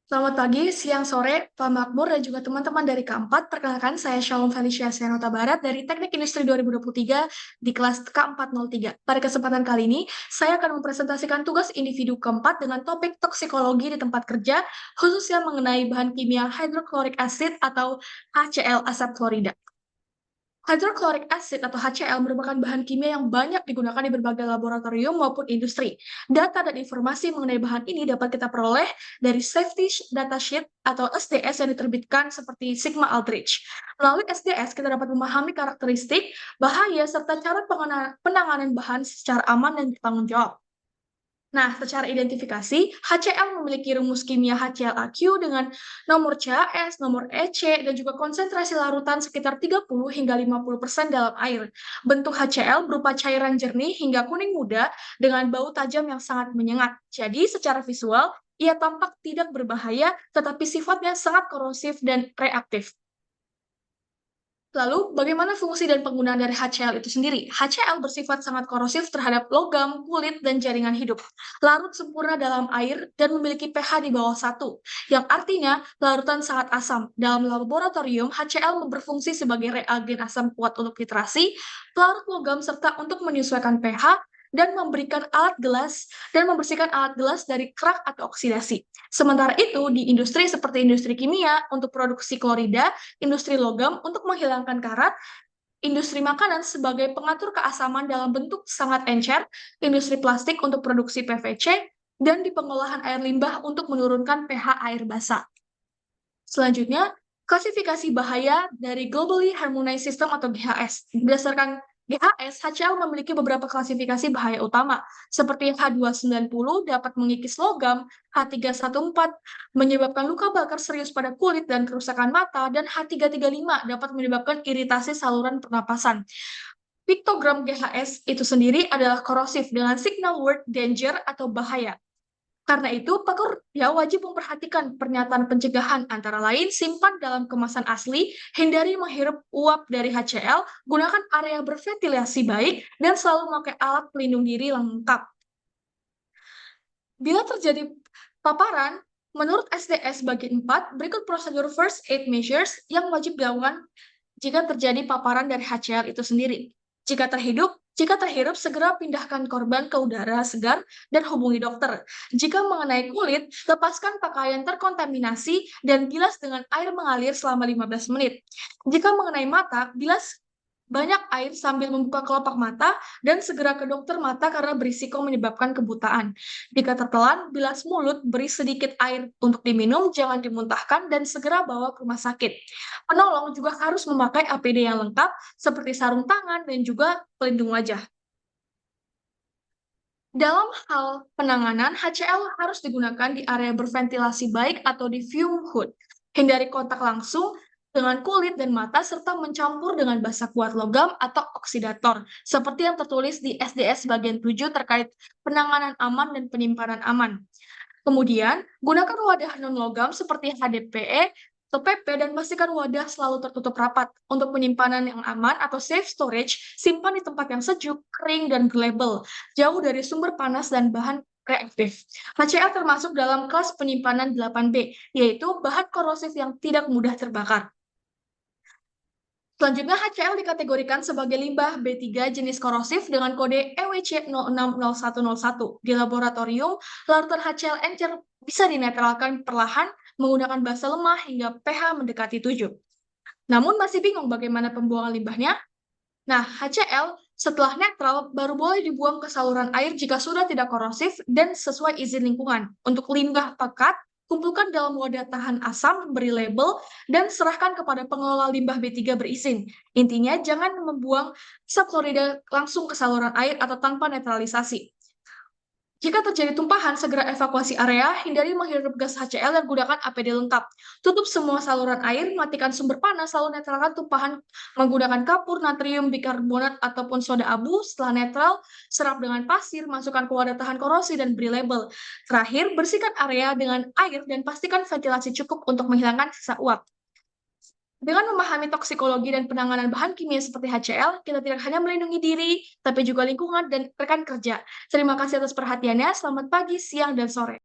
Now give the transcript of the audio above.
Selamat pagi, siang, sore, Pak Makmur, dan juga teman-teman dari K4. Perkenalkan, saya Shalom Felicia Sianota Barat dari Teknik Industri 2023 di kelas K403. Pada kesempatan kali ini, saya akan mempresentasikan tugas individu keempat dengan topik toksikologi di tempat kerja, khususnya mengenai bahan kimia hydrochloric acid atau HCl asap klorida. Hydrochloric acid atau HCl merupakan bahan kimia yang banyak digunakan di berbagai laboratorium maupun industri. Data dan informasi mengenai bahan ini dapat kita peroleh dari Safety Data Sheet atau SDS yang diterbitkan seperti Sigma Aldrich. Melalui SDS, kita dapat memahami karakteristik, bahaya, serta cara penanganan bahan secara aman dan bertanggung jawab. Nah, secara identifikasi, HCl memiliki rumus kimia HClAQ dengan nomor CAS, nomor EC, dan juga konsentrasi larutan sekitar 30 hingga 50% dalam air. Bentuk HCl berupa cairan jernih hingga kuning muda dengan bau tajam yang sangat menyengat. Jadi, secara visual, ia tampak tidak berbahaya, tetapi sifatnya sangat korosif dan reaktif. Lalu, bagaimana fungsi dan penggunaan dari HCl itu sendiri? HCl bersifat sangat korosif terhadap logam, kulit, dan jaringan hidup. Larut sempurna dalam air dan memiliki pH di bawah 1, yang artinya larutan sangat asam. Dalam laboratorium, HCl berfungsi sebagai reagen asam kuat untuk titrasi, pelarut logam, serta untuk menyesuaikan pH dan memberikan alat gelas dan membersihkan alat gelas dari kerak atau oksidasi. Sementara itu, di industri seperti industri kimia untuk produksi klorida, industri logam untuk menghilangkan karat, industri makanan sebagai pengatur keasaman dalam bentuk sangat encer, industri plastik untuk produksi PVC, dan di pengolahan air limbah untuk menurunkan pH air basah. Selanjutnya, klasifikasi bahaya dari Globally Harmonized System atau GHS. Berdasarkan GHS, HCl memiliki beberapa klasifikasi bahaya utama, seperti H290 dapat mengikis logam, H314 menyebabkan luka bakar serius pada kulit dan kerusakan mata, dan H335 dapat menyebabkan iritasi saluran pernapasan. Piktogram GHS itu sendiri adalah korosif dengan signal word danger atau bahaya. Karena itu, pekerja wajib memperhatikan pernyataan pencegahan, antara lain simpan dalam kemasan asli, hindari menghirup uap dari HCl, gunakan area berventilasi baik, dan selalu memakai alat pelindung diri lengkap. Bila terjadi paparan, menurut SDS bagian 4, berikut prosedur first aid measures yang wajib dilakukan jika terjadi paparan dari HCl itu sendiri. Jika terhirup, segera pindahkan korban ke udara segar dan hubungi dokter. Jika mengenai kulit, lepaskan pakaian terkontaminasi dan bilas dengan air mengalir selama 15 menit. Jika mengenai mata, bilas banyak air sambil membuka kelopak mata dan segera ke dokter mata karena berisiko menyebabkan kebutaan. Jika tertelan, bilas mulut, beri sedikit air untuk diminum, jangan dimuntahkan, dan segera bawa ke rumah sakit. Penolong juga harus memakai APD yang lengkap, seperti sarung tangan dan juga pelindung wajah. Dalam hal penanganan, HCl harus digunakan di area berventilasi baik atau di fume hood. Hindari kontak langsung dengan kulit dan mata, serta mencampur dengan basa kuat logam atau oksidator, seperti yang tertulis di SDS bagian 7 terkait penanganan aman dan penyimpanan aman. Kemudian, gunakan wadah non-logam seperti HDPE atau PP dan pastikan wadah selalu tertutup rapat. Untuk penyimpanan yang aman atau safe storage, simpan di tempat yang sejuk, kering, dan berlabel, jauh dari sumber panas dan bahan reaktif. HCl termasuk dalam kelas penyimpanan 8B, yaitu bahan korosif yang tidak mudah terbakar. Selanjutnya, HCl dikategorikan sebagai limbah B3 jenis korosif dengan kode EWC 060101. Di laboratorium, larutan HCl encer bisa dinetralkan perlahan menggunakan basa lemah hingga pH mendekati 7. Namun masih bingung bagaimana pembuangan limbahnya? Nah, HCl setelah netral baru boleh dibuang ke saluran air jika sudah tidak korosif dan sesuai izin lingkungan. Untuk limbah pekat, kumpulkan dalam wadah tahan asam, beri label, dan serahkan kepada pengelola limbah B3 berizin. Intinya, jangan membuang asap klorida langsung ke saluran air atau tanpa netralisasi. Jika terjadi tumpahan, segera evakuasi area, hindari menghirup gas HCl dan gunakan APD lengkap. Tutup semua saluran air, matikan sumber panas, lalu netralkan tumpahan menggunakan kapur, natrium bikarbonat, ataupun soda abu. Setelah netral, serap dengan pasir, masukkan ke wadah tahan korosi, dan beri label. Terakhir, bersihkan area dengan air dan pastikan ventilasi cukup untuk menghilangkan sisa uap. Dengan memahami toksikologi dan penanganan bahan kimia seperti HCl, kita tidak hanya melindungi diri, tapi juga lingkungan dan rekan kerja. Terima kasih atas perhatiannya. Selamat pagi, siang, dan sore.